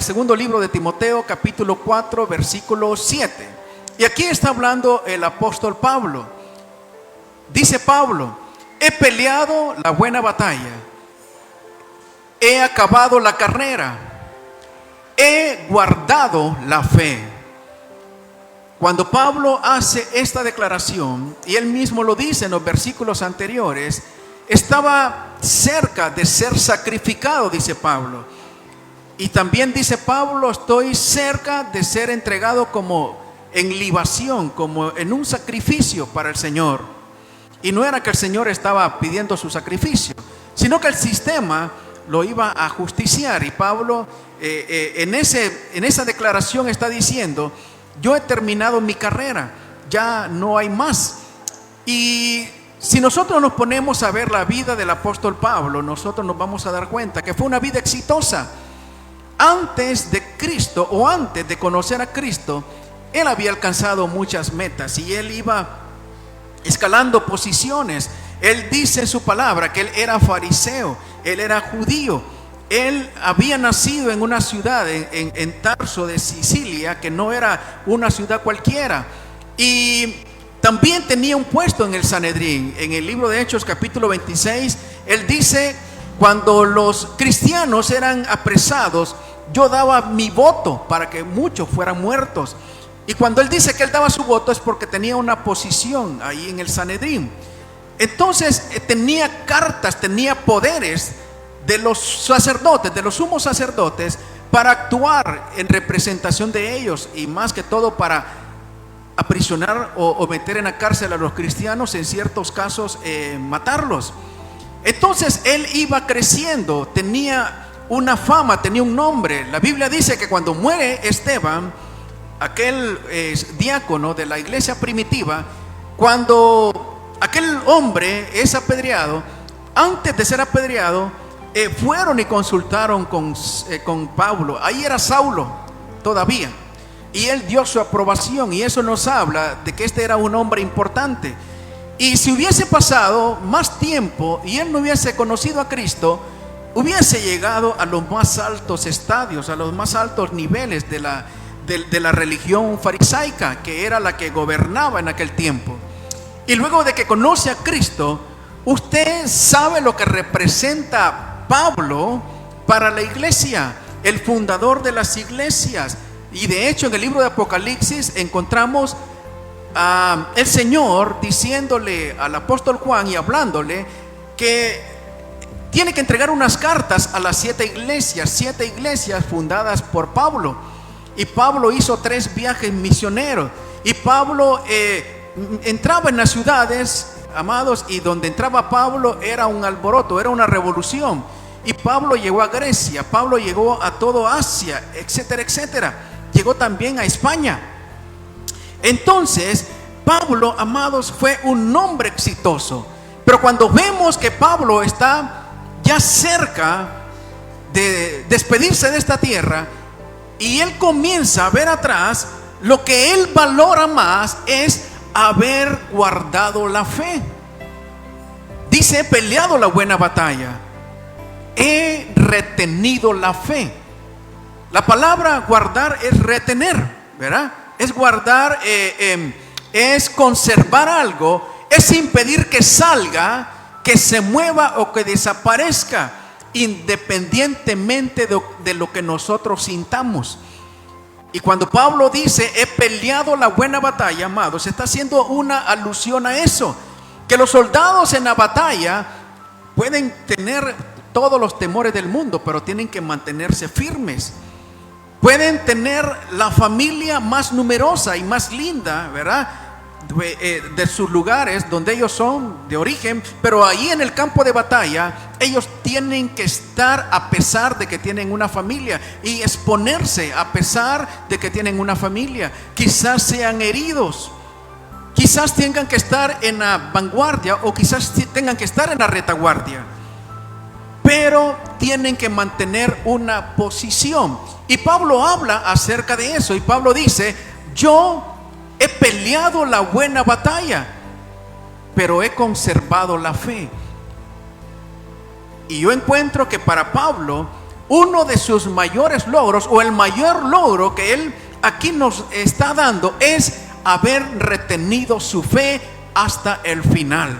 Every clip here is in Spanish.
segundo libro de Timoteo, capítulo 4, versículo 7. Y aquí está hablando el apóstol Pablo. Dice Pablo: he peleado la buena batalla, he acabado la carrera, he guardado la fe. Cuando Pablo hace esta declaración, y él mismo lo dice en los versículos anteriores, estaba cerca de ser sacrificado, dice Pablo. Y también dice Pablo: estoy cerca de ser entregado como en libación, como en un sacrificio para el Señor. Y no era que el Señor estaba pidiendo su sacrificio, sino que el sistema lo iba a justiciar. Y Pablo en esa declaración está diciendo: yo he terminado mi carrera, ya no hay más. Y si nosotros nos ponemos a ver la vida del apóstol Pablo, nosotros nos vamos a dar cuenta que fue una vida exitosa. Antes de Cristo, o antes de conocer a Cristo, él había alcanzado muchas metas y él iba escalando posiciones. Él dice en su palabra que él era fariseo, él era judío. Él había nacido en una ciudad en Tarso de Sicilia, que no era una ciudad cualquiera, y también tenía un puesto en el Sanedrín. En el libro de Hechos capítulo 26, él dice: cuando los cristianos eran apresados, yo daba mi voto para que muchos fueran muertos. Y cuando él dice que él daba su voto, es porque tenía una posición ahí en el Sanedrín. Entonces tenía cartas, tenía poderes de los sacerdotes, de los sumos sacerdotes, para actuar en representación de ellos, y más que todo para aprisionar o meter en la cárcel a los cristianos, en ciertos casos matarlos. Entonces él iba creciendo, tenía una fama, tenía un nombre. La Biblia dice que cuando muere Esteban, aquel diácono de la iglesia primitiva, cuando aquel hombre es apedreado, antes de ser apedreado, fueron y consultaron con Pablo. Ahí era Saulo todavía, y él dio su aprobación, y eso nos habla de que este era un hombre importante. Y si hubiese pasado más tiempo y él no hubiese conocido a Cristo, hubiese llegado a los más altos estadios, a los más altos niveles de la religión farisaica, que era la que gobernaba en aquel tiempo. Y luego de que conoce a Cristo, usted sabe lo que representa Pablo para la iglesia, el fundador de las iglesias. Y de hecho en el libro de Apocalipsis encontramos el Señor diciéndole al apóstol Juan y hablándole que tiene que entregar unas cartas a las 7 iglesias fundadas por Pablo. Y Pablo hizo 3 viajes misioneros, y Pablo entraba en las ciudades, amados, y donde entraba Pablo era un alboroto, era una revolución. Y Pablo llegó a Grecia, Pablo llegó a todo Asia, etcétera, etcétera. Llegó también a España. Entonces Pablo, amados, fue un hombre exitoso. Pero cuando vemos que Pablo está ya cerca de despedirse de esta tierra, y él comienza a ver atrás, lo que él valora más es haber guardado la fe. Dice: he peleado la buena batalla, he retenido la fe. La palabra guardar es retener, ¿verdad? Es guardar, es conservar algo, es impedir que salga, que se mueva o que desaparezca, independientemente de lo que nosotros sintamos. Y cuando Pablo dice: he peleado la buena batalla, amados, está haciendo una alusión a eso, que los soldados en la batalla pueden tener todos los temores del mundo, pero tienen que mantenerse firmes. Pueden tener la familia más numerosa y más linda, ¿verdad?, de sus lugares donde ellos son de origen, pero ahí en el campo de batalla ellos tienen que estar a pesar de que tienen una familia, y exponerse a pesar de que tienen una familia. Quizás sean heridos, quizás tengan que estar en la vanguardia, o quizás tengan que estar en la retaguardia, pero tienen que mantener una posición. Y Pablo habla acerca de eso, y Pablo dice: yo he peleado la buena batalla, pero he conservado la fe. Y yo encuentro que para Pablo uno de sus mayores logros, o el mayor logro que él aquí nos está dando, es haber retenido su fe hasta el final.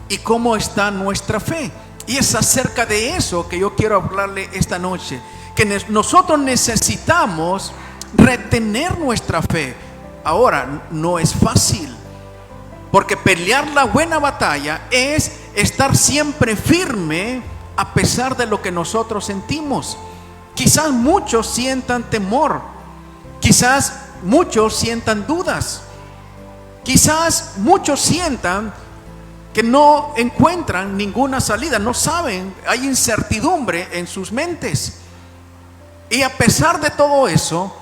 ¿Y cómo está nuestra fe? Y es acerca de eso que yo quiero hablarle esta noche, que nosotros necesitamos retener nuestra fe. Ahora, no es fácil, porque pelear la buena batalla es estar siempre firme a pesar de lo que nosotros sentimos. Quizás muchos sientan temor, quizás muchos sientan dudas, quizás muchos sientan que no encuentran ninguna salida, no saben, hay incertidumbre en sus mentes. Y a pesar de todo eso,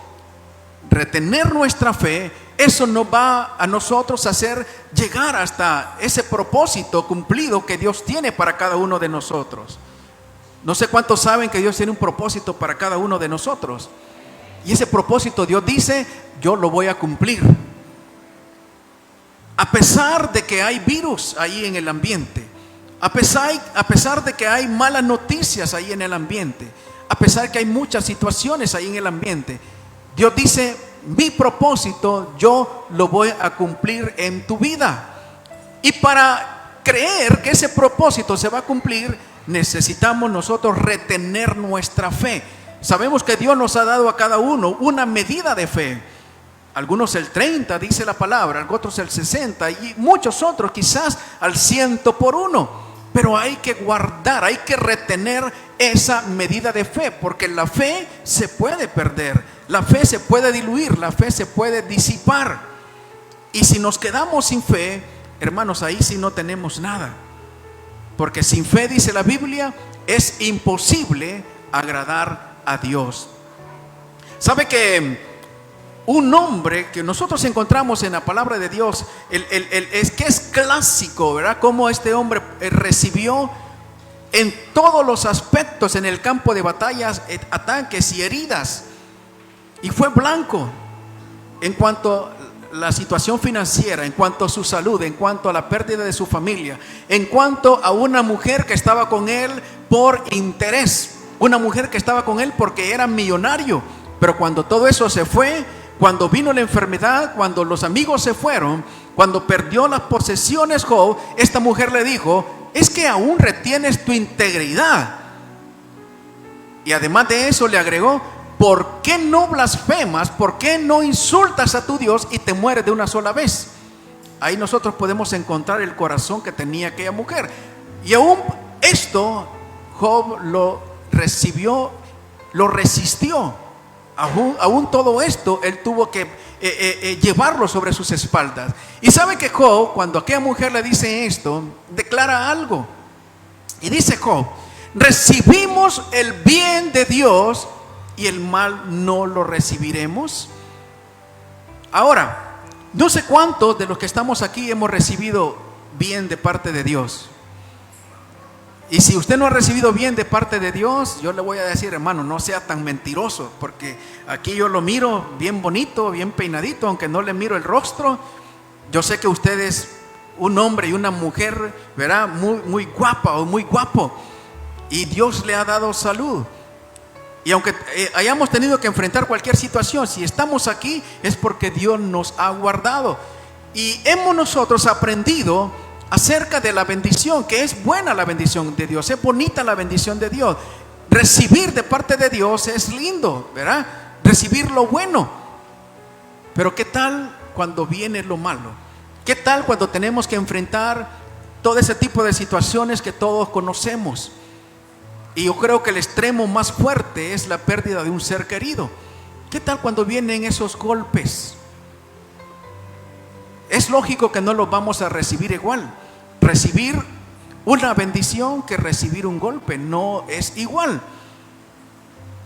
retener nuestra fe, eso nos va a nosotros a hacer llegar hasta ese propósito cumplido que Dios tiene para cada uno de nosotros. No sé cuántos saben que Dios tiene un propósito para cada uno de nosotros. Y ese propósito Dios dice, yo lo voy a cumplir. A pesar de que hay virus ahí en el ambiente, a pesar de que hay malas noticias ahí en el ambiente, a pesar que hay muchas situaciones ahí en el ambiente, Dios dice, mi propósito yo lo voy a cumplir en tu vida. Y para creer que ese propósito se va a cumplir, necesitamos nosotros retener nuestra fe. Sabemos que Dios nos ha dado a cada uno una medida de fe. Algunos el 30, dice la palabra, otros el 60 y muchos otros quizás al 100 por uno. Pero hay que guardar, hay que retener esa medida de fe, porque la fe se puede perder, la fe se puede diluir, la fe se puede disipar. Y si nos quedamos sin fe, hermanos, ahí sí no tenemos nada. Porque sin fe, dice la Biblia, es imposible agradar a Dios. ¿Sabe que un nombre que nosotros encontramos en la palabra de Dios, es que es clásico, ¿verdad? Cómo este hombre recibió en todos los aspectos en el campo de batallas, ataques y heridas, y fue blanco en cuanto a la situación financiera, en cuanto a su salud, en cuanto a la pérdida de su familia, en cuanto a una mujer que estaba con él por interés, una mujer que estaba con él porque era millonario. Pero cuando todo eso se fue, cuando vino la enfermedad, cuando los amigos se fueron, cuando perdió las posesiones Job, esta mujer le dijo, es que aún retienes tu integridad. Y además de eso le agregó, ¿por qué no blasfemas? ¿Por qué no insultas a tu Dios y te mueres de una sola vez? Ahí nosotros podemos encontrar el corazón que tenía aquella mujer. Y aún esto Job lo recibió, lo resistió. Aún todo esto él tuvo que llevarlo sobre sus espaldas. Y sabe que Job, cuando aquella mujer le dice esto, declara algo. Y dice Job, recibimos el bien de Dios y el mal no lo recibiremos. Ahora, no sé cuántos de los que estamos aquí hemos recibido bien de parte de Dios. Y si usted no ha recibido bien de parte de Dios, yo le voy a decir, hermano, no sea tan mentiroso, porque aquí yo lo miro bien bonito, bien peinadito, aunque no le miro el rostro. Yo sé que usted es un hombre y una mujer, ¿verdad? Muy guapa o muy guapo, y Dios le ha dado salud. Y aunque hayamos tenido que enfrentar cualquier situación, si estamos aquí es porque Dios nos ha guardado. Y hemos nosotros aprendido acerca de la bendición, que es buena la bendición de Dios, es bonita la bendición de Dios. Recibir de parte de Dios es lindo, ¿verdad? Recibir lo bueno. Pero ¿qué tal cuando viene lo malo? ¿Qué tal cuando tenemos que enfrentar todo ese tipo de situaciones que todos conocemos? Y yo creo que el extremo más fuerte es la pérdida de un ser querido. ¿Qué tal cuando vienen esos golpes? Es lógico que no los vamos a recibir igual. Recibir una bendición que recibir un golpe no es igual.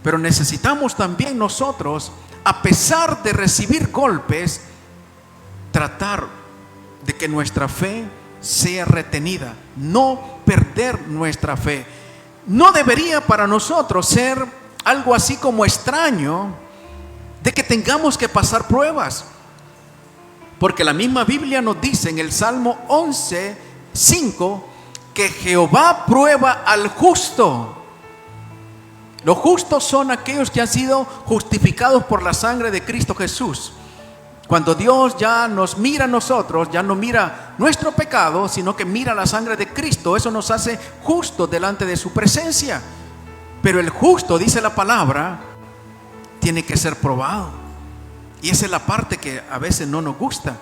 Pero necesitamos también nosotros, a pesar de recibir golpes, tratar de que nuestra fe sea retenida, no perder nuestra fe. No debería para nosotros ser algo así como extraño de que tengamos que pasar pruebas. Porque la misma Biblia nos dice en el Salmo 11:5 que Jehová prueba al justo Los justos son aquellos que han sido justificados por la sangre de Cristo Jesús. Cuando Dios ya nos mira a nosotros, ya no mira nuestro pecado, sino que mira la sangre de Cristo. Eso nos hace justos delante de su presencia. Pero el justo, dice la palabra, tiene que ser probado. Y esa es la parte que a veces no nos gusta.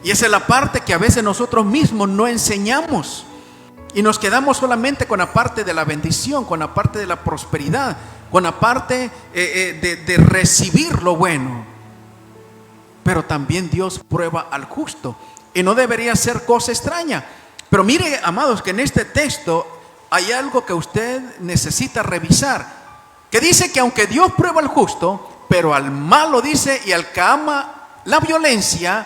Y esa es la parte que a veces nosotros mismos no enseñamos. Y nos quedamos solamente con la parte de la bendición, con la parte de la prosperidad, con la parte de recibir lo bueno. Pero también Dios prueba al justo. Y no debería ser cosa extraña. Pero mire, amados, que en este texto hay algo que usted necesita revisar. Que dice que aunque Dios prueba al justo, pero al malo dice, y al que ama la violencia,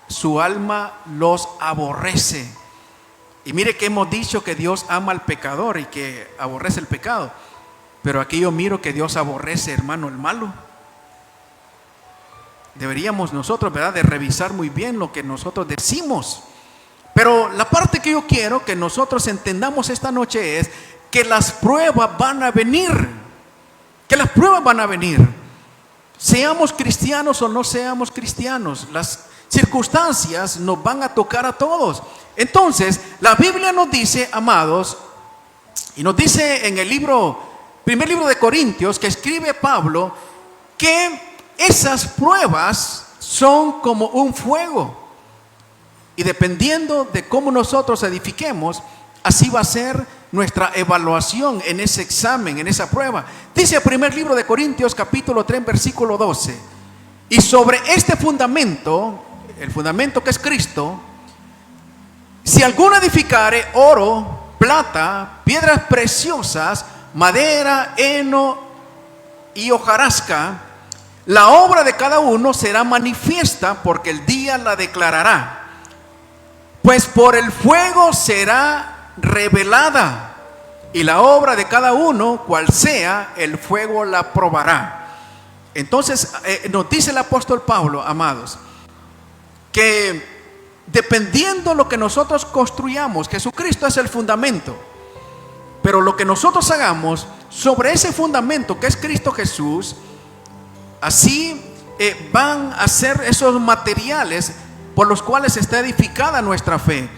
su alma los aborrece. Y mire que hemos dicho que Dios ama al pecador y que aborrece el pecado. Pero aquí yo miro que Dios aborrece, hermano, el malo. Deberíamos nosotros, ¿verdad?, de revisar muy bien lo que nosotros decimos. Pero la parte que yo quiero que nosotros entendamos esta noche es que las pruebas van a venir. Que las pruebas van a venir. Seamos cristianos o no seamos cristianos, las circunstancias nos van a tocar a todos. Entonces, la Biblia nos dice, amados, y nos dice en el primer libro de Corintios, que escribe Pablo, que esas pruebas son como un fuego. Y dependiendo de cómo nosotros edifiquemos, así va a ser nuestra evaluación en ese examen, en esa prueba. Dice el primer libro de Corintios, capítulo 3, versículo 12. Y sobre este fundamento, el fundamento que es Cristo, si alguno edificare oro, plata, piedras preciosas, madera, heno y hojarasca, la obra de cada uno será manifiesta, porque el día la declarará. Pues por el fuego será revelada, y la obra de cada uno, cual sea, el fuego la probará. Entonces nos dice el apóstol Pablo, amados, que dependiendo lo que nosotros construyamos, Jesucristo es el fundamento, pero lo que nosotros hagamos sobre ese fundamento que es Cristo Jesús, así van a ser esos materiales por los cuales está edificada nuestra fe.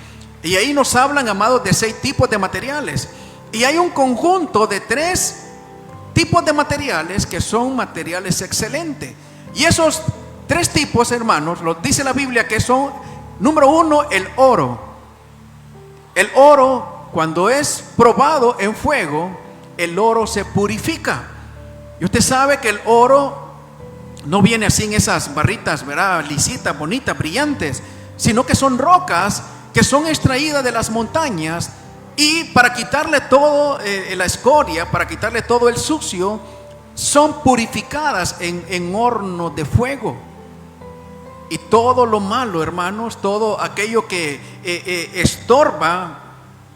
Y ahí nos hablan, amados, de 6 tipos de materiales. Y hay un conjunto de 3 tipos de materiales que son materiales excelentes. Y esos 3 tipos, hermanos, los dice la Biblia que son: número 1, el oro. El oro, cuando es probado en fuego, el oro se purifica. Y usted sabe que el oro no viene así en esas barritas, ¿verdad?, lisitas, bonitas, brillantes, sino que son rocas que son extraídas de las montañas, y para quitarle todo la escoria, para quitarle todo el sucio, son purificadas en horno de fuego. Y todo lo malo, hermanos, todo aquello que estorba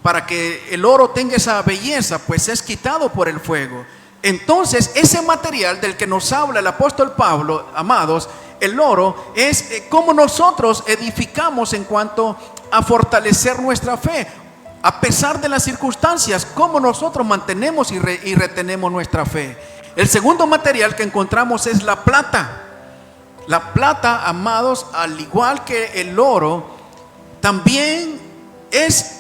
para que el oro tenga esa belleza, pues es quitado por el fuego. Entonces, ese material del que nos habla el apóstol Pablo, amados, el oro, es como nosotros edificamos en cuanto a fortalecer nuestra fe. A pesar de las circunstancias, cómo nosotros mantenemos y retenemos nuestra fe. El segundo material que encontramos es la plata. La plata, amados, al igual que el oro, también es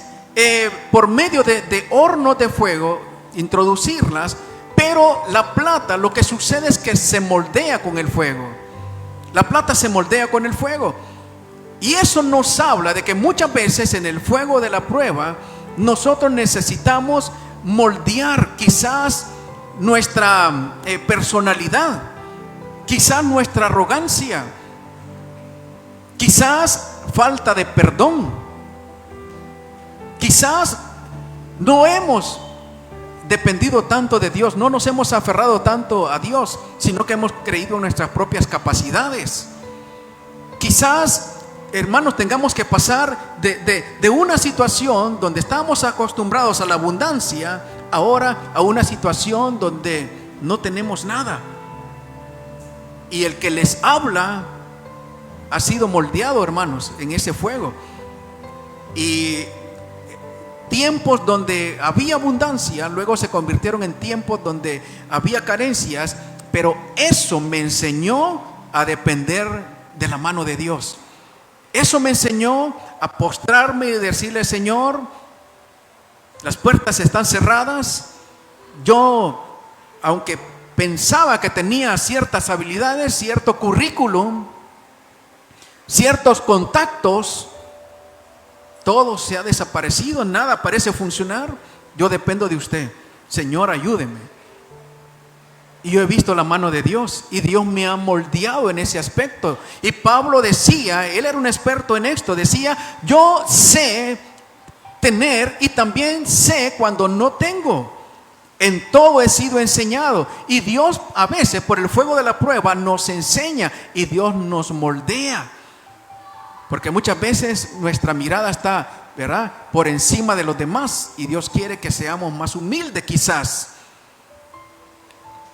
por medio de hornos de fuego introducirlas. Pero la plata, lo que sucede es que se moldea con el fuego. La plata se moldea con el fuego. Y eso nos habla de que muchas veces en el fuego de la prueba nosotros necesitamos moldear quizás nuestra personalidad, quizás nuestra arrogancia, quizás falta de perdón, quizás no hemos dependido tanto de Dios, no nos hemos aferrado tanto a Dios, sino que hemos creído en nuestras propias capacidades. Quizás, hermanos, tengamos que pasar de una situación donde estábamos acostumbrados a la abundancia, ahora a una situación donde no tenemos nada. Y el que les habla ha sido moldeado, hermanos, en ese fuego. Y tiempos donde había abundancia, luego se convirtieron en tiempos donde había carencias, pero eso me enseñó a depender de la mano de Dios. Eso me enseñó a postrarme y decirle: Señor, las puertas están cerradas. Yo, aunque pensaba que tenía ciertas habilidades, cierto currículum, ciertos contactos, todo se ha desaparecido, nada parece funcionar. Yo dependo de usted. Señor, ayúdeme. Y yo he visto la mano de Dios, y Dios me ha moldeado en ese aspecto. Y Pablo decía, él era un experto en esto, decía: yo sé tener y también sé cuando no tengo. En todo he sido enseñado. Y Dios a veces por el fuego de la prueba nos enseña, y Dios nos moldea. Porque muchas veces nuestra mirada está, ¿verdad?, por encima de los demás, y Dios quiere que seamos más humildes quizás.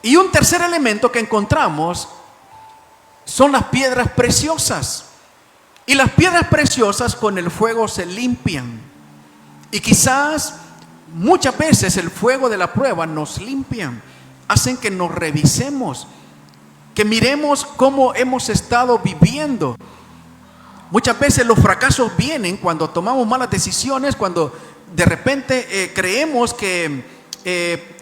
Y un tercer elemento que encontramos son las piedras preciosas. Y las piedras preciosas con el fuego se limpian. Y quizás muchas veces el fuego de la prueba nos limpian, hacen que nos revisemos, que miremos cómo hemos estado viviendo. Muchas veces los fracasos vienen cuando tomamos malas decisiones, cuando de repente creemos que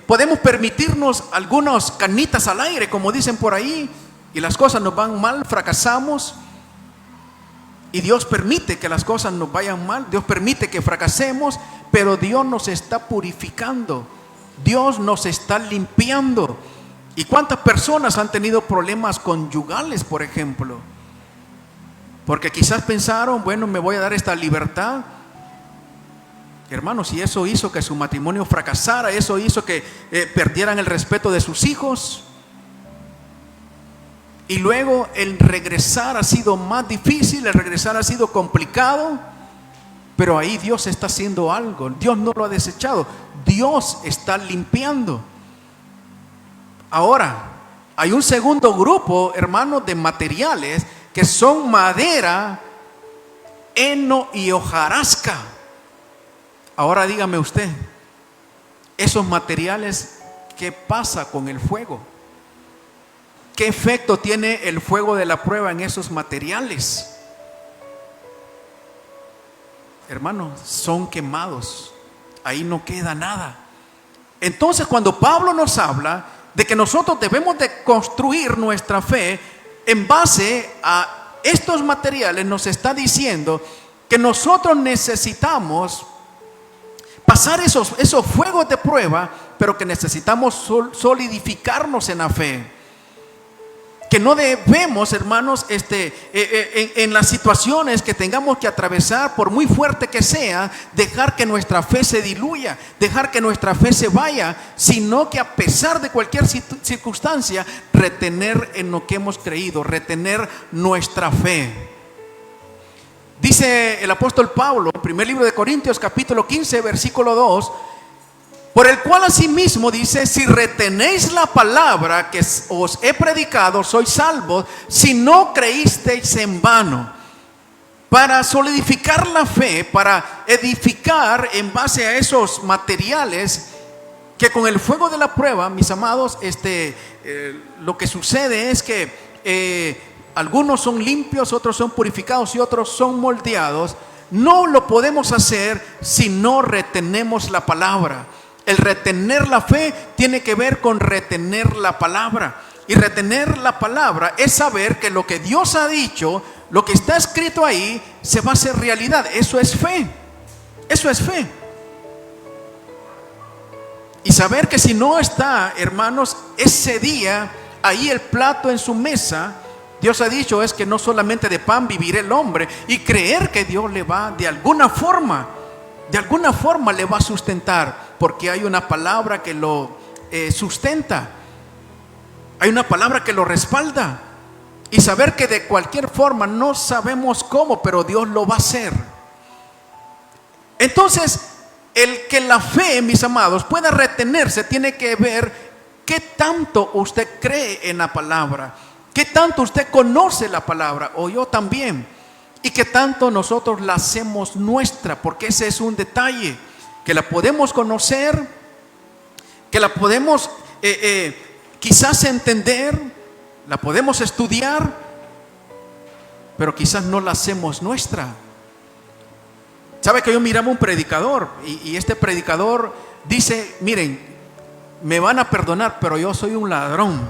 podemos permitirnos algunas canitas al aire, como dicen por ahí, y las cosas nos van mal, fracasamos. Y Dios permite que las cosas nos vayan mal, Dios permite que fracasemos, pero Dios nos está purificando, Dios nos está limpiando. ¿Y cuántas personas han tenido problemas conyugales, por ejemplo? Porque quizás pensaron: bueno, me voy a dar esta libertad. Hermanos, y eso hizo que su matrimonio fracasara, eso hizo que perdieran el respeto de sus hijos. Y luego el regresar ha sido más difícil, el regresar ha sido complicado. Pero ahí Dios está haciendo algo, Dios no lo ha desechado, Dios está limpiando. Ahora, hay un segundo grupo, hermanos, de materiales que son madera, heno y hojarasca. Ahora dígame usted, esos materiales, ¿qué pasa con el fuego? ¿Qué efecto tiene el fuego de la prueba en esos materiales? Hermanos, son quemados, ahí no queda nada. Entonces, cuando Pablo nos habla de que nosotros debemos de construir nuestra fe en base a estos materiales, nos está diciendo que nosotros necesitamos pasar esos fuegos de prueba, pero que necesitamos solidificarnos en la fe. Que no debemos, hermanos, en las situaciones que tengamos que atravesar, por muy fuerte que sea, dejar que nuestra fe se diluya, dejar que nuestra fe se vaya, sino que a pesar de cualquier circunstancia, retener en lo que hemos creído, retener nuestra fe. Dice el apóstol Pablo, primer libro de Corintios, capítulo 15, versículo 2, por el cual asimismo dice: si retenéis la palabra que os he predicado, sois salvos, si no creísteis en vano. Para solidificar la fe, para edificar en base a esos materiales, que con el fuego de la prueba, mis amados, lo que sucede es que algunos son limpios, otros son purificados y otros son moldeados. No lo podemos hacer si no retenemos la palabra. El retener la fe tiene que ver con retener la palabra. Y retener la palabra es saber que lo que Dios ha dicho, lo que está escrito ahí, se va a hacer realidad. Eso es fe. Eso es fe. Y saber que si no está, hermanos, ese día ahí el plato en su mesa, Dios ha dicho es que no solamente de pan vivirá el hombre, y creer que Dios le va de alguna forma le va a sustentar, porque hay una palabra que lo sustenta, hay una palabra que lo respalda. Y saber que de cualquier forma, no sabemos cómo, pero Dios lo va a hacer. Entonces, el que la fe, mis amados, pueda retenerse, tiene que ver qué tanto usted cree en la palabra, qué tanto usted conoce la palabra, o yo también, y qué tanto nosotros la hacemos nuestra, porque ese es un detalle. que la podemos conocer, que la podemos quizás entender, la podemos estudiar, pero quizás no la hacemos nuestra. Sabe que yo miraba un predicador y este predicador dice: miren, me van a perdonar, pero yo soy un ladrón.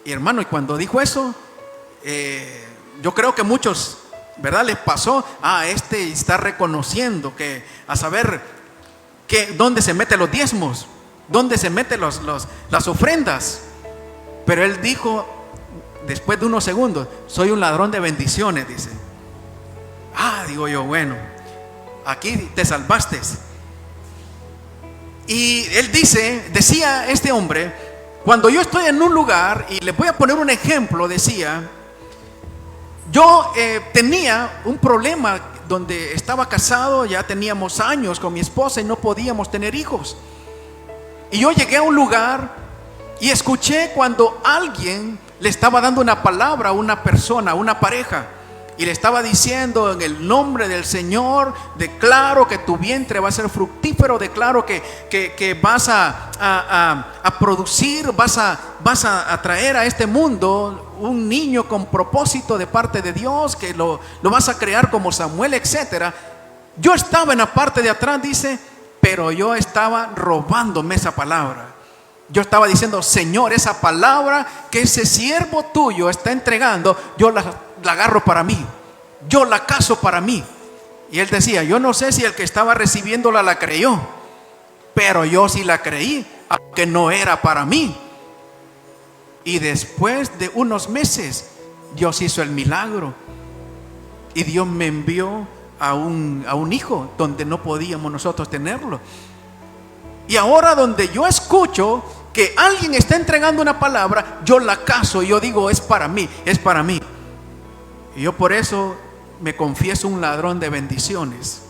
Y hermano, y cuando dijo eso, yo creo que muchos, ¿verdad?, les pasó: este está reconociendo que, a saber que dónde se meten los diezmos, dónde se meten las ofrendas. Pero él dijo, después de unos segundos: soy un ladrón de bendiciones, dice. Digo yo, bueno, aquí te salvaste. Y él decía este hombre: cuando yo estoy en un lugar, y les voy a poner un ejemplo, decía, yo tenía un problema donde estaba casado, ya teníamos años con mi esposa y no podíamos tener hijos. Y yo llegué a un lugar y escuché cuando alguien le estaba dando una palabra a una persona, a una pareja, y le estaba diciendo: en el nombre del Señor, declaro que tu vientre va a ser fructífero, declaro que vas a producir, vas a traer a este mundo un niño con propósito de parte de Dios, que lo vas a crear como Samuel, etcétera. Yo estaba en la parte de atrás, dice, pero yo estaba robándome esa palabra. Yo estaba diciendo: Señor, esa palabra que ese siervo tuyo está entregando, yo la agarro para mí, yo la caso para mí. Y él decía: yo no sé si el que estaba recibiéndola la creyó, pero yo sí la creí, aunque no era para mí. Y después de unos meses, Dios hizo el milagro y Dios me envió a un hijo donde no podíamos nosotros tenerlo. Y ahora, donde yo escucho que alguien está entregando una palabra, yo la caso y yo digo: es para mí, es para mí. Y yo por eso me confieso un ladrón de bendiciones.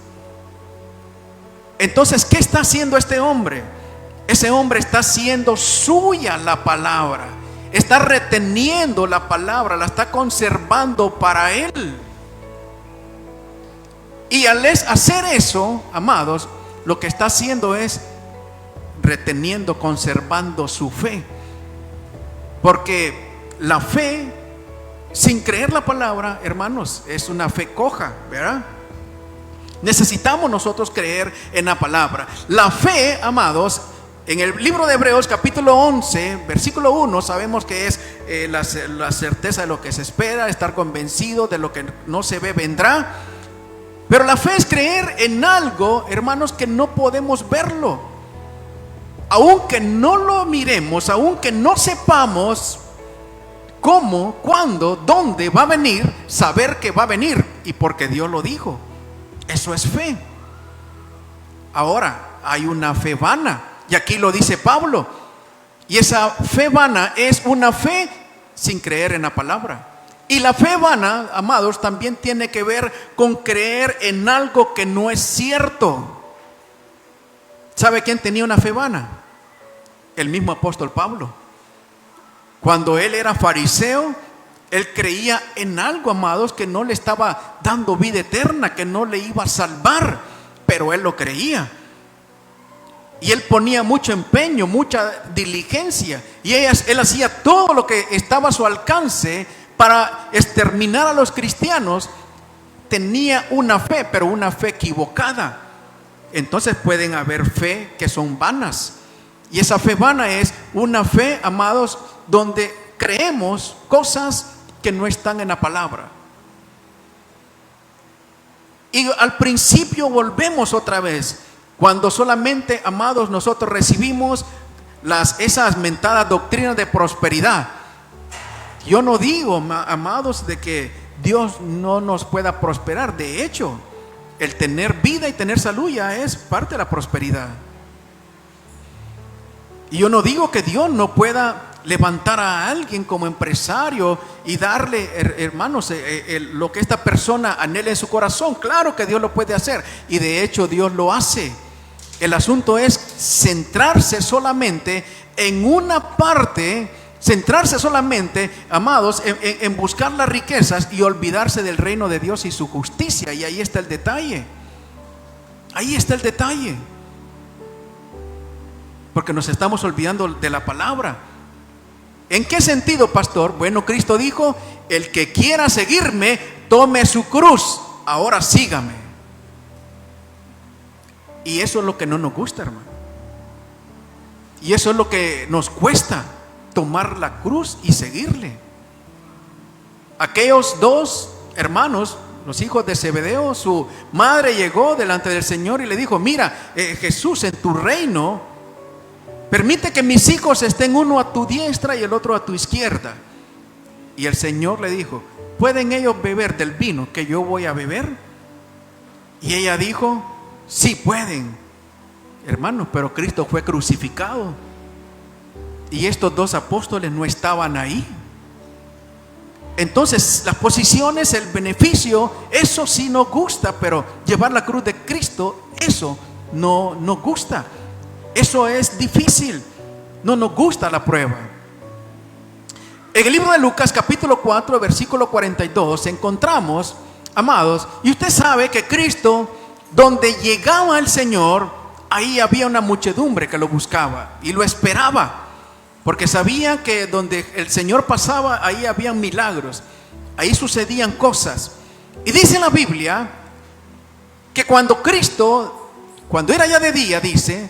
Entonces, ¿qué está haciendo este hombre? Ese hombre está haciendo suya la palabra, está reteniendo la palabra, la está conservando para él. Y al hacer eso, amados, lo que está haciendo es reteniendo, conservando su fe. Porque la fe sin creer la palabra, hermanos, es una fe coja, ¿verdad? Necesitamos nosotros creer en la palabra. La fe, amados, en el libro de Hebreos capítulo 11 versículo 1, sabemos que es la certeza de lo que se espera, estar convencido de lo que no se ve vendrá. Pero la fe es creer en algo, hermanos, que no podemos verlo. Aunque no lo miremos, aunque no sepamos cómo, cuándo, dónde va a venir, saber que va a venir, y porque Dios lo dijo. Eso es fe. Ahora, hay una fe vana, y aquí lo dice Pablo. Y esa fe vana es una fe sin creer en la palabra. Y la fe vana, amados, también tiene que ver con creer en algo que no es cierto. ¿Sabe quién tenía una fe vana? El mismo apóstol Pablo. Cuando él era fariseo, él creía en algo, amados, que no le estaba dando vida eterna, que no le iba a salvar, pero él lo creía. Y él ponía mucho empeño, mucha diligencia, y él hacía todo lo que estaba a su alcance para exterminar a los cristianos. Tenía una fe, pero una fe equivocada. Entonces pueden haber fe que son vanas. Y esa fe vana es una fe, amados, donde creemos cosas que no están en la palabra. Y al principio volvemos otra vez, cuando solamente, amados, nosotros recibimos esas mentadas doctrinas de prosperidad. Yo no digo, amados, de que Dios no nos pueda prosperar. De hecho, el tener vida y tener salud ya es parte de la prosperidad. Y yo no digo que Dios no pueda levantar a alguien como empresario y darle, hermanos, lo que esta persona anhela en su corazón. Claro que Dios lo puede hacer, y de hecho Dios lo hace. El asunto es centrarse solamente en una parte, centrarse solamente, amados, en buscar las riquezas y olvidarse del reino de Dios y su justicia. Y ahí está el detalle. Ahí está el detalle. Porque nos estamos olvidando de la palabra. ¿En qué sentido, pastor? Bueno, Cristo dijo: el que quiera seguirme, tome su cruz, ahora sígame. Y eso es lo que no nos gusta, hermano. Y eso es lo que nos cuesta, tomar la cruz y seguirle. Aquellos dos hermanos, los hijos de Zebedeo, su madre llegó delante del Señor y le dijo: mira, Jesús, en tu reino, permite que mis hijos estén uno a tu diestra y el otro a tu izquierda. Y el Señor le dijo: ¿pueden ellos beber del vino que yo voy a beber? Y ella dijo: sí pueden. Hermanos, pero Cristo fue crucificado y estos dos apóstoles no estaban ahí. Entonces las posiciones, el beneficio, eso sí nos gusta, pero llevar la cruz de Cristo, eso no nos gusta. Eso es difícil, no nos gusta la prueba. En el libro de Lucas capítulo 4 versículo 42 encontramos, amados, y usted sabe que Cristo, donde llegaba el Señor, ahí había una muchedumbre que lo buscaba y lo esperaba, porque sabía que donde el Señor pasaba, ahí habían milagros, ahí sucedían cosas. Y dice la Biblia que cuando Cristo, cuando era ya de día, dice,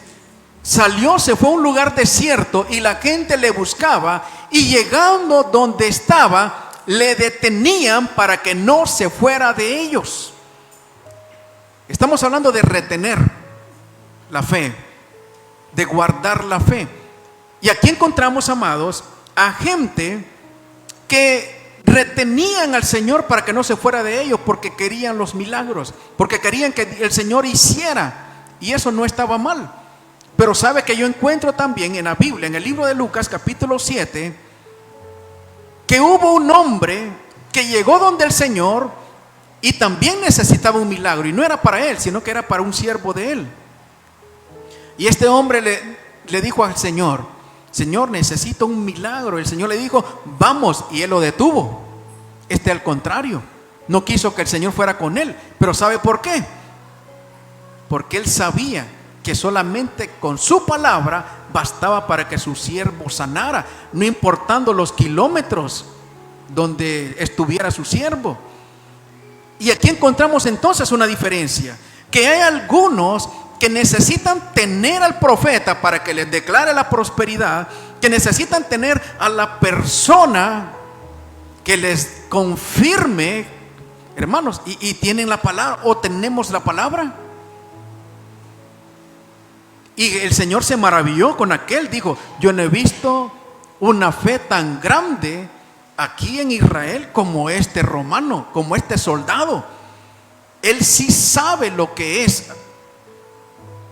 salió, se fue a un lugar desierto y la gente le buscaba, y llegando donde estaba, le detenían para que no se fuera de ellos. Estamos hablando de retener la fe, de guardar la fe. Y aquí encontramos, amados, a gente que retenían al Señor para que no se fuera de ellos, porque querían los milagros, porque querían que el Señor hiciera, y eso no estaba mal. Pero sabe que yo encuentro también en la Biblia, en el libro de Lucas capítulo 7, que hubo un hombre que llegó donde el Señor y también necesitaba un milagro, y no era para él, sino que era para un siervo de él. Y este hombre le dijo al Señor: Señor, necesito un milagro. El Señor le dijo: vamos, y él lo detuvo. Al contrario, no quiso que el Señor fuera con él. Pero ¿sabe por qué? Porque él sabía que solamente con su palabra bastaba para que su siervo sanara, no importando los kilómetros donde estuviera su siervo. Y aquí encontramos entonces una diferencia, que hay algunos que necesitan tener al profeta para que les declare la prosperidad, que necesitan tener a la persona que les confirme, hermanos, y tienen la palabra, o tenemos la palabra. Y el Señor se maravilló con aquel, dijo: yo no he visto una fe tan grande aquí en Israel como este romano, como este soldado. Él sí sabe lo que es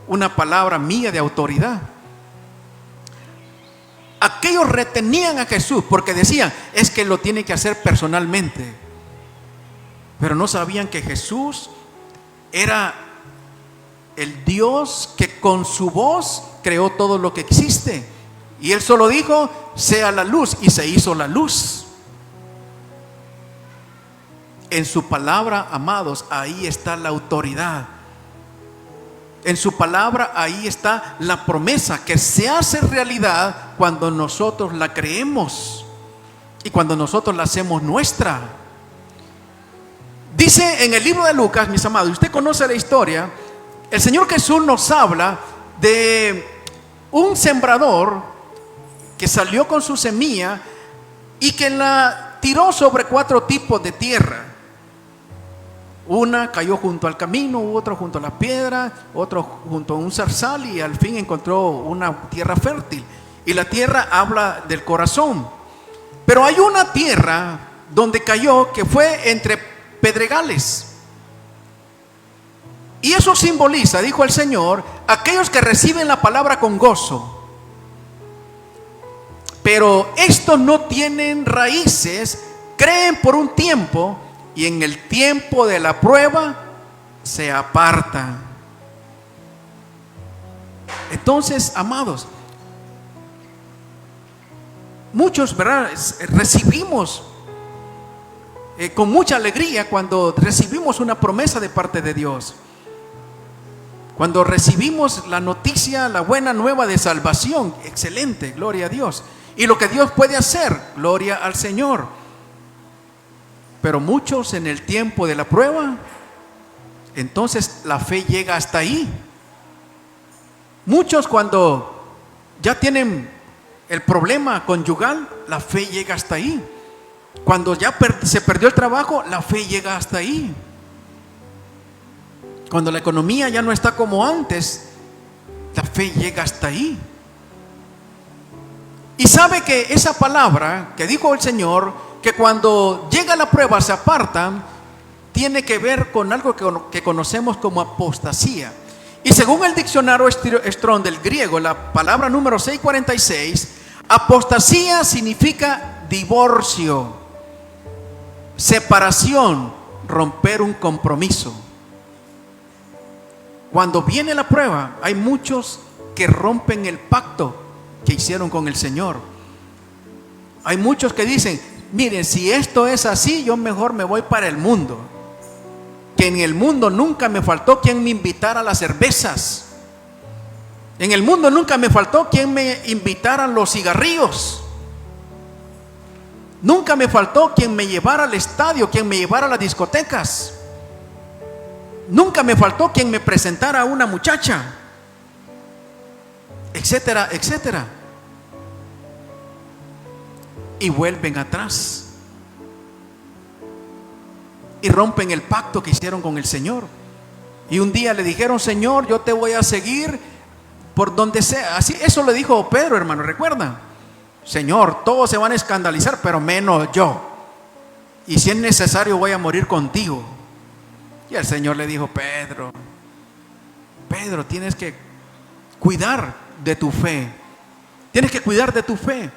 una palabra mía de autoridad. Aquellos retenían a Jesús porque decían: es que lo tiene que hacer personalmente. Pero no sabían que Jesús era el Dios que con su voz creó todo lo que existe. Y él solo dijo: sea la luz, y se hizo la luz. En su palabra, amados, ahí está la autoridad. En su palabra ahí está la promesa que se hace realidad cuando nosotros la creemos y cuando nosotros la hacemos nuestra. Dice en el libro de Lucas, mis amados, usted conoce la historia. El Señor Jesús nos habla de un sembrador que salió con su semilla y que la tiró sobre 4 tipos de tierra. Una cayó junto al camino, otro junto a la piedra, otro junto a un zarzal, y al fin encontró una tierra fértil. Y la tierra habla del corazón. Pero hay una tierra donde cayó que fue entre pedregales. Y eso simboliza, dijo el Señor, aquellos que reciben la palabra con gozo. Pero estos no tienen raíces, creen por un tiempo, y en el tiempo de la prueba se apartan. Entonces, amados, muchos, ¿verdad?, recibimos con mucha alegría cuando recibimos una promesa de parte de Dios. Cuando recibimos la noticia, la buena nueva de salvación, excelente, gloria a Dios. Y lo que Dios puede hacer, gloria al Señor. Pero muchos en el tiempo de la prueba, entonces la fe llega hasta ahí. Muchos cuando ya tienen el problema conyugal, la fe llega hasta ahí. Cuando ya se perdió el trabajo, la fe llega hasta ahí. Cuando la economía ya no está como antes, la fe llega hasta ahí. Y sabe que esa palabra que dijo el Señor, que cuando llega la prueba se apartan, tiene que ver con algo que conocemos como apostasía. Y según el diccionario Strong del griego, la palabra número 646, apostasía significa divorcio, separación, romper un compromiso. Cuando viene la prueba, hay muchos que rompen el pacto que hicieron con el Señor. Hay muchos que dicen: miren, si esto es así, yo mejor me voy para el mundo. Que en el mundo nunca me faltó quien me invitara a las cervezas. En el mundo nunca me faltó quien me invitara a los cigarrillos. Nunca me faltó quien me llevara al estadio, quien me llevara a las discotecas. Nunca me faltó quien me presentara a una muchacha, etcétera, etcétera. Y vuelven atrás y rompen el pacto que hicieron con el Señor. Y un día le dijeron: Señor, yo te voy a seguir por donde sea. Así, eso le dijo Pedro, hermano, ¿recuerdan? Señor, todos se van a escandalizar, pero menos yo. Y si es necesario, voy a morir contigo. Y el Señor le dijo: Pedro, tienes que cuidar de tu fe. Tienes que cuidar de tu fe.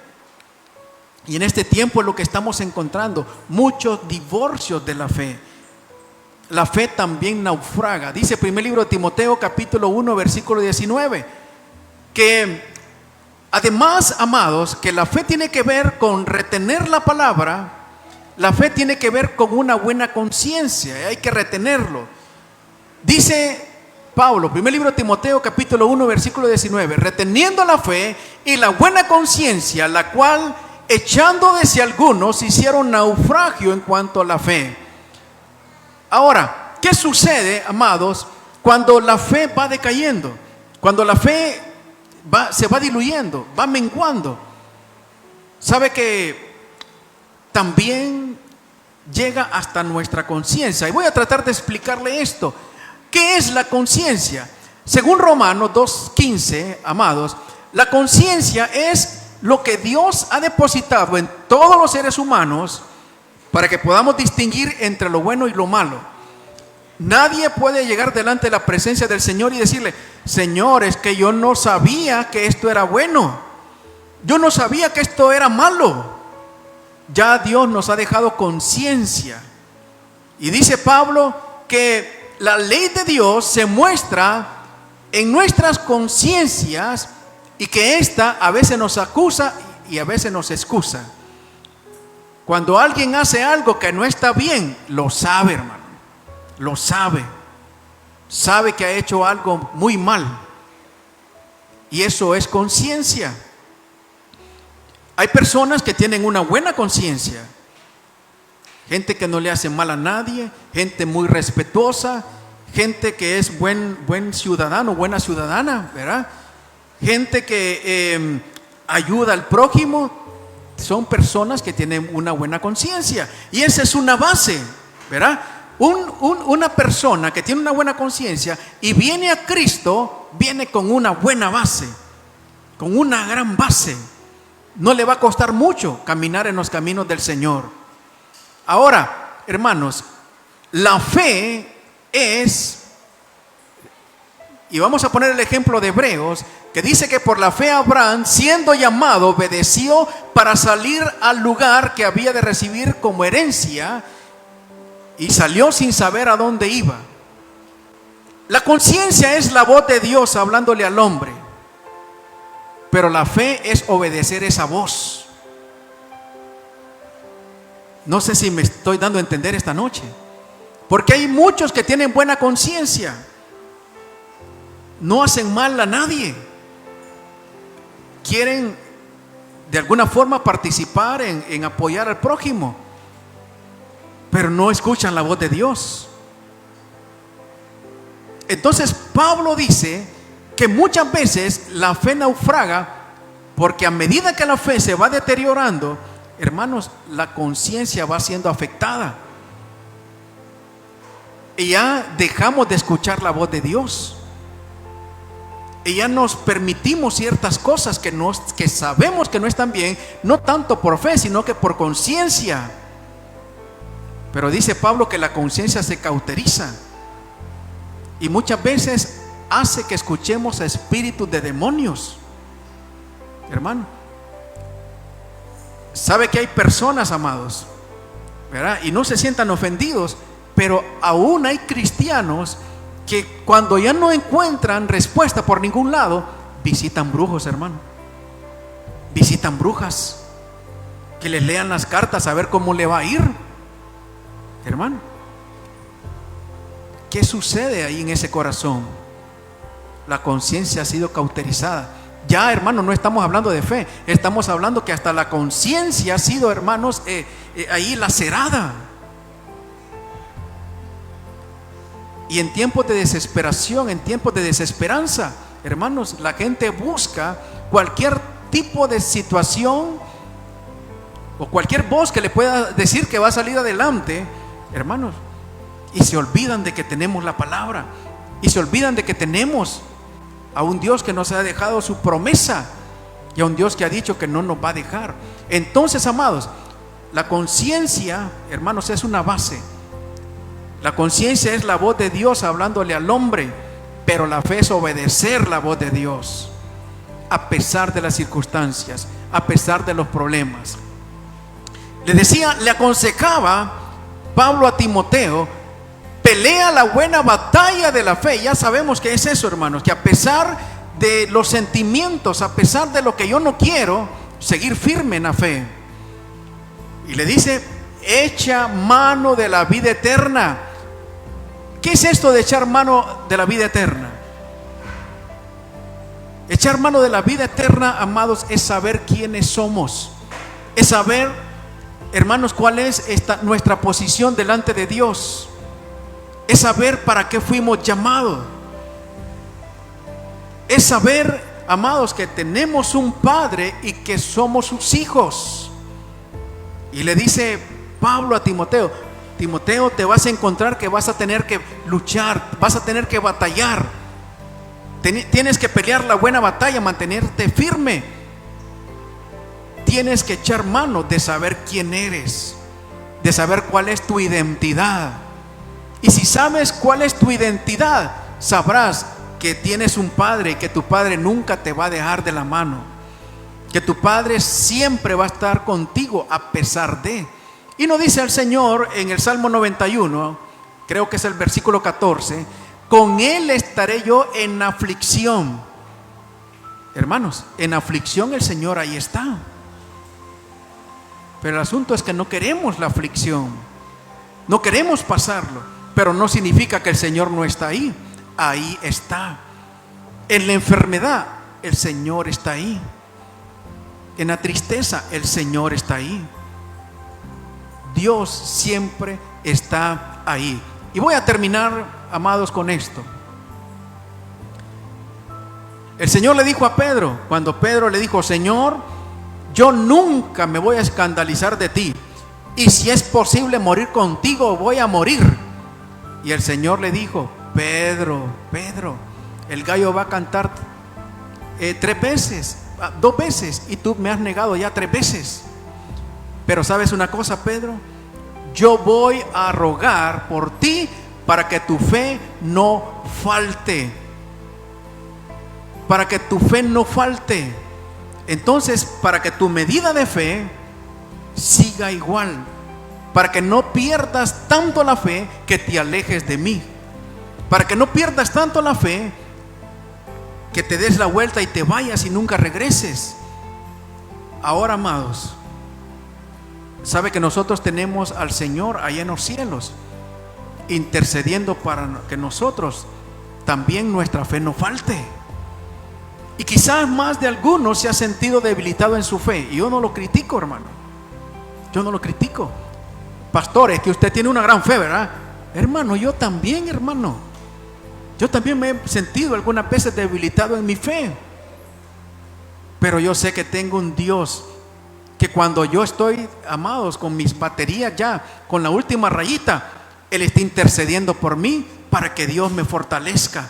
Y en este tiempo es lo que estamos encontrando: muchos divorcios de la fe. La fe también naufraga. Dice primer libro de Timoteo, capítulo 1, versículo 19, que además, amados, que la fe tiene que ver con retener la palabra. La fe tiene que ver con una buena conciencia, hay que retenerlo. Dice Pablo, primer libro de Timoteo, capítulo 1, versículo 19, reteniendo la fe y la buena conciencia, la cual echando desde algunos hicieron naufragio en cuanto a la fe. Ahora, ¿qué sucede, amados, cuando la fe va decayendo? Cuando la fe se va diluyendo, va menguando. ¿Sabe que también llega hasta nuestra conciencia? Y voy a tratar de explicarle esto. ¿Qué es la conciencia? Según Romanos 2:15, amados, la conciencia es lo que Dios ha depositado en todos los seres humanos para que podamos distinguir entre lo bueno y lo malo. Nadie puede llegar delante de la presencia del Señor y decirle: Señor, es que yo no sabía que esto era bueno, yo no sabía que esto era malo. Ya Dios nos ha dejado conciencia. Y dice Pablo que la ley de Dios se muestra en nuestras conciencias y que ésta a veces nos acusa y a veces nos excusa. Cuando alguien hace algo que no está bien, lo sabe, hermano, lo sabe. Sabe que ha hecho algo muy mal. Y eso es conciencia. Hay personas que tienen una buena conciencia, gente que no le hace mal a nadie, gente muy respetuosa, gente que es buen ciudadano, buena ciudadana, ¿verdad? Gente que ayuda al prójimo. Son personas que tienen una buena conciencia, y esa es una base, ¿verdad? Una persona que tiene una buena conciencia y viene a Cristo, viene con una buena base, con una gran base. No le va a costar mucho caminar en los caminos del Señor. Ahora, hermanos, la fe es, y vamos a poner el ejemplo de Hebreos, que dice que por la fe Abraham, siendo llamado, obedeció para salir al lugar que había de recibir como herencia, y salió sin saber a dónde iba. La conciencia es la voz de Dios hablándole al hombre, pero la fe es obedecer esa voz. No sé si me estoy dando a entender esta noche, porque hay muchos que tienen buena conciencia, no hacen mal a nadie. Quieren de alguna forma participar en apoyar al prójimo, pero no escuchan la voz de Dios. Entonces Pablo dice que muchas veces la fe naufraga porque a medida que la fe se va deteriorando, hermanos, la conciencia va siendo afectada y ya dejamos de escuchar la voz de Dios. Y ya nos permitimos ciertas cosas que sabemos que no están bien, no tanto por fe, sino que por conciencia. Pero dice Pablo que la conciencia se cauteriza y muchas veces hace que escuchemos a espíritus de demonios. Hermano, sabe que hay personas, amados, ¿verdad? Y no se sientan ofendidos, pero aún hay cristianos que cuando ya no encuentran respuesta por ningún lado, visitan brujos, hermano. Visitan brujas que les lean las cartas a ver cómo le va a ir. Hermano, ¿qué sucede ahí en ese corazón? La conciencia ha sido cauterizada. Ya, hermano, no estamos hablando de fe, estamos hablando que hasta la conciencia ha sido, hermanos, ahí lacerada. Y en tiempos de desesperación, en tiempos de desesperanza, hermanos, la gente busca cualquier tipo de situación o cualquier voz que le pueda decir que va a salir adelante, hermanos, y se olvidan de que tenemos la palabra, y se olvidan de que tenemos a un Dios que nos ha dejado su promesa y a un Dios que ha dicho que no nos va a dejar. Entonces, amados, la conciencia, hermanos, es una base. La conciencia es la voz de Dios hablándole al hombre, pero la fe es obedecer la voz de Dios a pesar de las circunstancias, a pesar de los problemas. Le decía, le aconsejaba Pablo a Timoteo: pelea la buena batalla de la fe. Ya sabemos que es eso, hermanos, que a pesar de los sentimientos, a pesar de lo que yo no quiero, seguir firme en la fe. Y le dice: echa mano de la vida eterna. ¿Qué es esto de echar mano de la vida eterna? Echar mano de la vida eterna, amados, es saber quiénes somos. Es saber, hermanos, cuál es nuestra posición delante de Dios. Es saber para qué fuimos llamados. Es saber, amados, que tenemos un Padre y que somos sus hijos. Y le dice Pablo a Timoteo: Timoteo, te vas a encontrar que vas a tener que luchar, vas a tener que batallar. Tienes que pelear la buena batalla, mantenerte firme. Tienes que echar mano de saber quién eres, de saber cuál es tu identidad. Y si sabes cuál es tu identidad, sabrás que tienes un Padre y que tu Padre nunca te va a dejar de la mano, que tu Padre siempre va a estar contigo a pesar de. Y nos dice el Señor en el Salmo 91, creo que es el versículo 14: con Él estaré yo en aflicción. Hermanos, en aflicción el Señor ahí está. Pero el asunto es que no queremos la aflicción, no queremos pasarlo. Pero no significa que el Señor no está ahí. Ahí está. En la enfermedad el Señor está ahí. En la tristeza el Señor está ahí. Dios siempre está ahí. Y voy a terminar, amados, con esto. El Señor le dijo a Pedro, cuando Pedro le dijo: Señor, yo nunca me voy a escandalizar de ti, y si es posible morir contigo, voy a morir. Y el Señor le dijo: Pedro, Pedro, el gallo va a cantar 3 veces, 2 veces, y tú me has negado ya 3 veces. Pero ¿sabes una cosa, Pedro? Yo voy a rogar por ti para que tu fe no falte. Para que tu fe no falte. Entonces, para que tu medida de fe siga igual. Para que no pierdas tanto la fe que te alejes de mí. Para que no pierdas tanto la fe que te des la vuelta y te vayas y nunca regreses. Ahora, amados, sabe que nosotros tenemos al Señor allá en los cielos, intercediendo para que nosotros también nuestra fe no falte. Y quizás más de algunos se ha sentido debilitado en su fe. Y yo no lo critico, hermano. Yo no lo critico. Pastores, que usted tiene una gran fe, ¿verdad? Hermano, yo también, hermano. Yo también me he sentido algunas veces debilitado en mi fe. Pero yo sé que tengo un Dios que cuando yo estoy, amados, con mis baterías ya, con la última rayita, Él está intercediendo por mí para que Dios me fortalezca,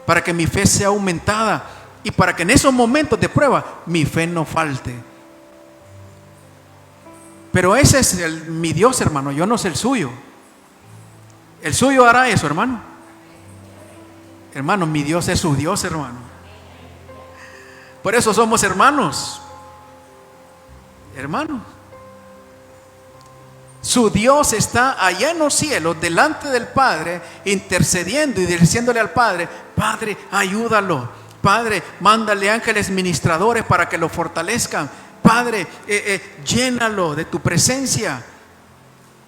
para que mi fe sea aumentada y para que en esos momentos de prueba mi fe no falte. Pero ese es mi Dios, hermano. Yo no sé el suyo. El suyo hará eso, hermano. Hermano, mi Dios es su Dios, hermano. Por eso somos hermanos. Hermanos, su Dios está allá en los cielos delante del Padre, intercediendo y diciéndole al Padre: Padre, ayúdalo. Padre, mándale ángeles ministradores para que lo fortalezcan. Padre, llénalo de tu presencia.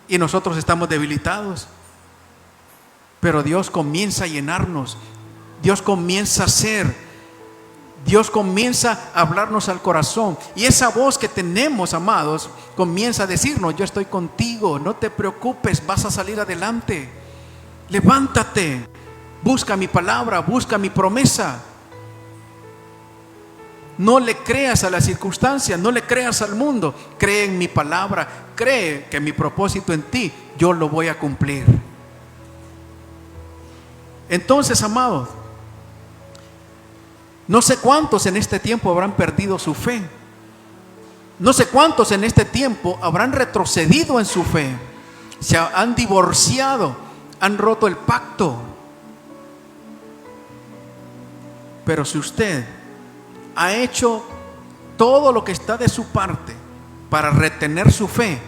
Y nosotros estamos debilitados, pero Dios comienza a llenarnos. Dios comienza a ser. Dios comienza a hablarnos al corazón. Y esa voz que tenemos, amados, comienza a decirnos: yo estoy contigo, no te preocupes, vas a salir adelante. Levántate, busca mi palabra, busca mi promesa. No le creas a las circunstancias, no le creas al mundo. Cree en mi palabra, cree que mi propósito en ti, yo lo voy a cumplir. Entonces, amados, no sé cuántos en este tiempo habrán perdido su fe. No sé cuántos en este tiempo habrán retrocedido en su fe. Se han divorciado, han roto el pacto. Pero si usted ha hecho todo lo que está de su parte para retener su fe,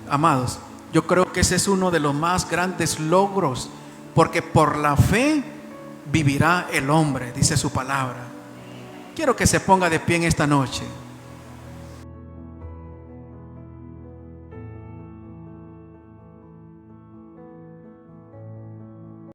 amados, yo creo que ese es uno de los más grandes logros, porque por la fe vivirá el hombre, dice su palabra. Quiero que se ponga de pie en esta noche.